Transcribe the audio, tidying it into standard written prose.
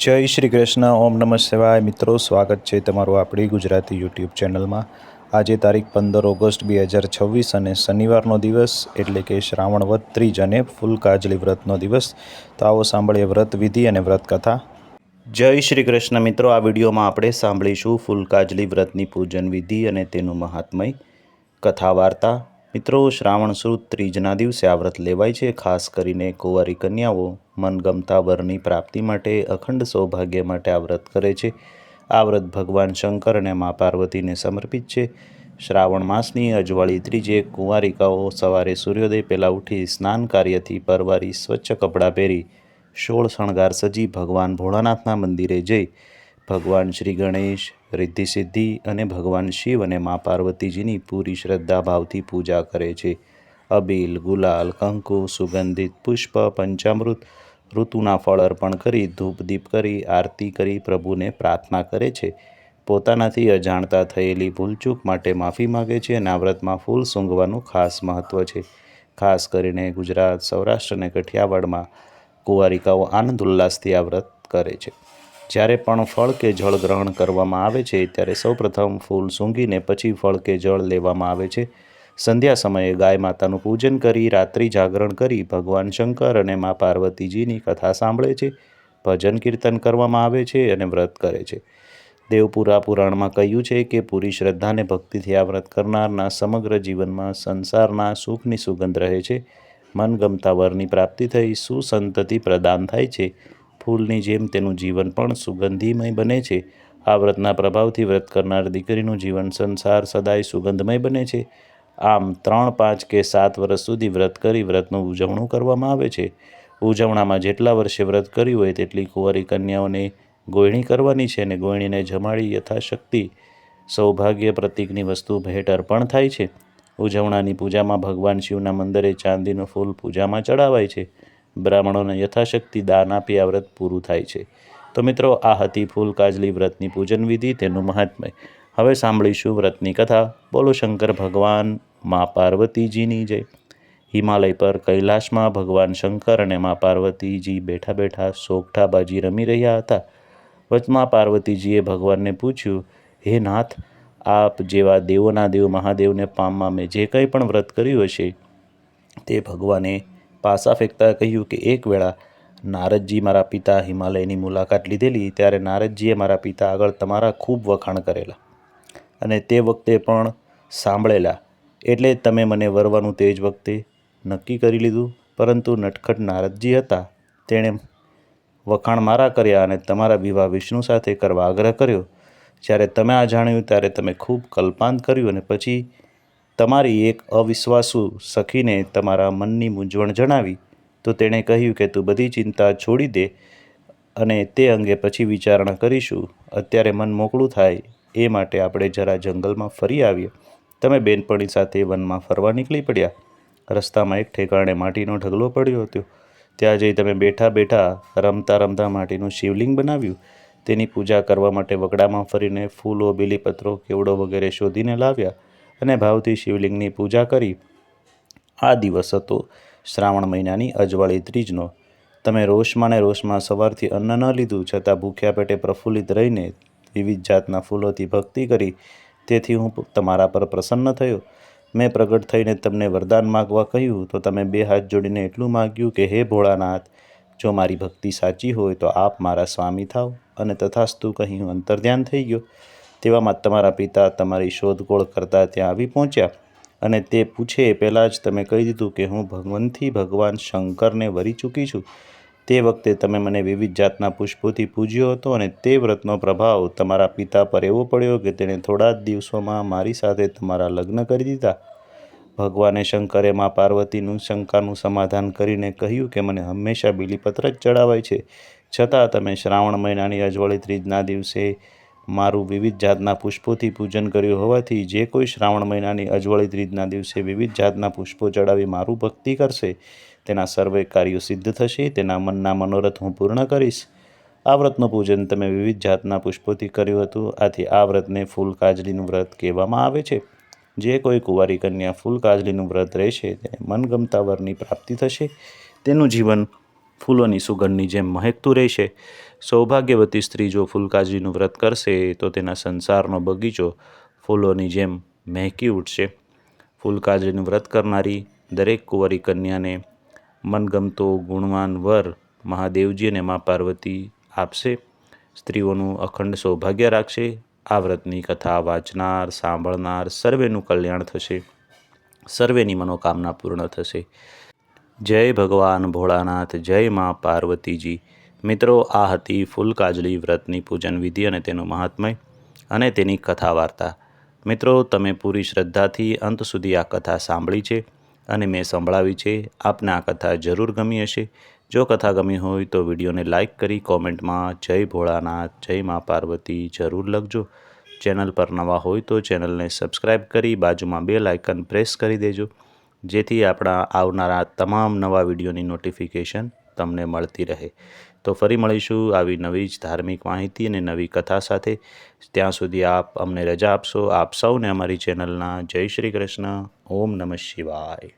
જય શ્રી કૃષ્ણ. ઓમ નમઃ શિવાય. મિત્રો, સ્વાગત છે તમારું આપણી ગુજરાતી યુટ્યુબ ચેનલમાં. આજે તારીખ 15 ઓગસ્ટ 2026 અને શનિવારનો દિવસ એટલે કે શ્રાવણ વદ ત્રીજ અને ફૂલ કાજલી વ્રતનો દિવસ. તો આવો સાંભળીએ વ્રત વિધિ અને વ્રત કથા. જય શ્રી કૃષ્ણ. મિત્રો, આ વિડીયોમાં આપણે સાંભળીશું ફૂલ કાજલી વ્રતની પૂજન વિધિ અને તેનું મહાત્મય કથા વાર્તા. મિત્રો, શ્રાવણ સુદ ત્રીજના દિવસે આ વ્રત લેવાય છે. ખાસ કરીને કુંવારી કન્યાઓ મનગમતા વરની પ્રાપ્તિ માટે, અખંડ સૌભાગ્ય માટે આ વ્રત કરે છે. આ વ્રત ભગવાન શંકર અને મા પાર્વતીને સમર્પિત છે. શ્રાવણ માસની અજવાળી ત્રીજે કુંવારિકાઓ સવારે સૂર્યોદય પહેલાં ઉઠી સ્નાન કાર્યથી પરવારી સ્વચ્છ કપડાં પહેરી 16 શણગાર સજી ભગવાન ભોળાનાથના મંદિરે જઈ ભગવાન શ્રી ગણેશ, રિદ્ધિ સિદ્ધિ અને ભગવાન શિવ અને મા પાર્વતીજીની પૂરી શ્રદ્ધા ભાવથી પૂજા કરે છે. અબીલ, ગુલાલ, કંકુ, સુગંધિત પુષ્પ, પંચામૃત, ઋતુના ફળ અર્પણ કરી, ધૂપ દીપ કરી, આરતી કરી પ્રભુને પ્રાર્થના કરે છે. પોતાનાથી અજાણતા થયેલી ભૂલચૂક માટે માફી માગે છે અને આ વ્રતમાં ફૂલ સૂંઘવાનું ખાસ મહત્ત્વ છે. ખાસ કરીને ગુજરાત, સૌરાષ્ટ્ર અને કઠિયાવાડમાં કુંવારિકાઓ આનંદ ઉલ્લાસથી આ વ્રત કરે છે. જ્યારે પણ ફળ કે જળ ગ્રહણ કરવામાં આવે છે ત્યારે સૌપ્રથમ ફૂલ સૂંઘીને પછી ફળ કે જળ લેવામાં આવે છે. સંધ્યા સમયે ગાય માતાનું પૂજન કરી રાત્રિ જાગરણ કરી ભગવાન શંકર અને મા પાર્વતીજીની કથા સાંભળે છે. ભજન કીર્તન કરવામાં આવે છે અને વ્રત કરે છે. દેવપુરા પુરાણમાં કહ્યું છે કે પૂરી શ્રદ્ધા અને ભક્તિથી આ વ્રત કરનારના સમગ્ર જીવનમાં સંસારના સુખની સુગંધ રહે છે. મનગમતા વરની પ્રાપ્તિ થઈ સુસંતતિ પ્રદાન થાય છે. ફૂલની જેમ તેનું જીવન પણ સુગંધીમય બને છે. આ વ્રતના પ્રભાવથી વ્રત કરનાર દીકરીનું જીવન સંસાર સદાય સુગંધમય બને છે. આમ 3, 5 કે 7 વર્ષ સુધી વ્રત કરી વ્રતનું ઉજવણું કરવામાં આવે છે. ઉજવણામાં જેટલા વર્ષે વ્રત કર્યું હોય તેટલી કુંવારી કન્યાઓને ગોયણી કરવાની છે અને ગોયણીને જમાડી યથાશક્તિ સૌભાગ્ય પ્રતીકની વસ્તુ ભેટ અર્પણ થાય છે. ઉજવણાની પૂજામાં ભગવાન શિવના મંદિરે ચાંદીનું ફૂલ પૂજામાં ચડાવાય છે. બ્રાહ્મણોને યથાશક્તિ દાન આપી આ વ્રત પૂરું થાય છે. તો મિત્રો, આ હતી ફૂલ કાજલી વ્રતની પૂજન વિધિ, તેનું મહાત્મ્ય. હવે સાંભળીશું વ્રતની કથા. બોલો શંકર ભગવાન મા પાર્વતીજીની જય. હિમાલય પર કૈલાશમાં ભગવાન શંકર અને મા પાર્વતીજી બેઠા બેઠા સોગઠાબાજી રમી રહ્યા હતા. વચમાં પાર્વતીજીએ ભગવાનને પૂછ્યું, હે નાથ, આપ જેવા દેવોના દેવ મહાદેવને પામવા મેં જે કંઈ પણ વ્રત કર્યું હશે તે ભગવાને પાસા ફેંકતા કહ્યું કે એક વેળા નારદજી મારા પિતા હિમાલયની મુલાકાત લીધેલી ત્યારે નારદજીએ મારા પિતા આગળ તમારા ખૂબ વખાણ કરેલા અને તે વખતે પણ સાંભળેલા, એટલે તમે મને વરવાનું તે જ વખતે નક્કી કરી લીધું. પરંતુ નટખટ નારદજી હતા, તેણે વખાણ મારા કર્યા અને તમારા વિવાહ વિષ્ણુ સાથે કરવા આગ્રહ કર્યો. જ્યારે તમે આ જાણ્યું ત્યારે તમે ખૂબ કલ્પાંત કર્યું અને પછી તમારી એક અવિશ્વાસુ સખીને તમારા મનની મૂંઝવણ જણાવી તો તેણે કહ્યું કે તું બધી ચિંતા છોડી દે અને તે અંગે પછી વિચારણા કરીશું. અત્યારે મન મોકળું થાય એ માટે આપણે જરા જંગલમાં ફરી આવીએ. તમે બેનપણી સાથે વનમાં ફરવા નીકળી પડ્યા. રસ્તામાં એક ઠેકાણે માટીનો ઢગલો પડ્યો હતો. ત્યાં જઈ તમે બેઠા બેઠા રમતા રમતા માટીનું શિવલિંગ બનાવ્યું. તેની પૂજા કરવા માટે વગડામાં ફરીને ફૂલો, બીલીપત્રો, કેવડો વગેરે શોધીને લાવ્યા અને ભાવથી શિવલિંગની પૂજા કરી. આ દિવસ હતો શ્રાવણ મહિનાની અજવાળી ત્રીજનો. તમે રોષમાં ને રોષમાં સવારથી અન્ન ન લીધું છતાં ભૂખ્યા પેટે પ્રફુલ્લિત રહીને વિવિધ જાતના ફૂલોથી ભક્તિ કરી. તેથી હું તમારા પર પ્રસન્ન થયો. મેં પ્રગટ થઈને તમને વરદાન માગવા કહ્યું તો તમે 2 હાથ જોડીને એટલું માગ્યું કે હે ભોળાનાથ, જો મારી ભક્તિ સાચી હોય તો આપ મારા સ્વામી થાવ. અને તથાસ્તુ કહી હું અંતર્ધ્યાન થઈ ગયો. તેવામાં તમારા પિતા તમારી શોધખોળ કરતા ત્યાં આવી પહોંચ્યા અને તે પૂછે એ પહેલાં જ તમે કહી દીધું કે હું ભગવંતથી ભગવાન શંકરને વરી ચૂકી છું. તે વખતે તમે મને વિવિધ જાતના પુષ્પોથી પૂજ્યો હતો અને તે વ્રતનો પ્રભાવ તમારા પિતા પર એવો પડ્યો કે તેણે થોડા જ દિવસોમાં મારી સાથે તમારા લગ્ન કરી દીધા. ભગવાને શંકરે મા પાર્વતીનું શંકાનું સમાધાન કરીને કહ્યું કે મને હંમેશા બીલીપત્ર જ ચડાવાય છે, છતાં તમે શ્રાવણ મહિનાની અજવાળી ત્રીજના દિવસે મારું વિવિધ જાતના પુષ્પોથી પૂજન કર્યું હોવાથી જે કોઈ શ્રાવણ મહિનાની અજવાળી ત્રીજના દિવસે વિવિધ જાતના પુષ્પો ચડાવી મારું ભક્તિ કરશે તેના સર્વે કાર્યો સિદ્ધ થશે. તેના મનના મનોરથ હું પૂર્ણ કરીશ. આ વ્રતનું પૂજન તમે વિવિધ જાતના પુષ્પોથી કર્યું હતું. આથી આ વ્રતને ફૂલ કાજલીનું વ્રત કહેવામાં આવે છે. જે કોઈ કુંવારી કન્યા ફૂલ કાજલીનું વ્રત રહેશે તેને મનગમતા વરની પ્રાપ્તિ થશે. તેનું જીવન ફૂલોની સુગંધની જેમ મહેકતું રહેશે. સૌભાગ્યવતી સ્ત્રી જો ફૂલકાજીનું વ્રત કરશે તો તેના સંસારનો બગીચો ફૂલોની જેમ મહેકી ઉઠશે. ફૂલકાજીનું વ્રત કરનારી દરેક કુંવરી કન્યાને મનગમતો ગુણવાન વર મહાદેવજી અને મા પાર્વતી આપશે. સ્ત્રીઓનું અખંડ સૌભાગ્ય રાખશે. આ વ્રતની કથા વાંચનાર સાંભળનાર સર્વેનું કલ્યાણ થશે, સર્વેની મનોકામના પૂર્ણ થશે. જય ભગવાન ભોળાનાથ, જય મા પાર્વતીજી. મિત્રો, આ હતી ફૂલકાજળી વ્રતની પૂજન વિધિ અને તેનું મહાત્મય અને તેની કથા વાર્તા. મિત્રો, તમે પૂરી શ્રદ્ધાથી અંત સુધી આ કથા સાંભળી છે અને મેં સંભળાવી છે. આપને આ કથા જરૂર ગમી હશે. જો કથા ગમી હોય તો વિડીયોને લાઇક કરી કોમેન્ટમાં જય ભોળાનાથ, જય મા પાર્વતી જરૂર લખજો. ચેનલ પર નવા હોય તો ચેનલને સબસ્ક્રાઈબ કરી બાજુમાં બેલ આઇકન પ્રેસ કરી દેજો, જેથી આપણા આવનારા તમામ નવા વિડીયોની નોટિફિકેશન તમને મળતી રહે. તો ફરી મળીશું આવી નવી જ ધાર્મિક માહિતી અને નવી કથા સાથે. ત્યાં સુધી આપ અમને રજા આપશો. આપ સૌને અમારી ચેનલના જય શ્રી કૃષ્ણ. ઓમ નમઃ શિવાય.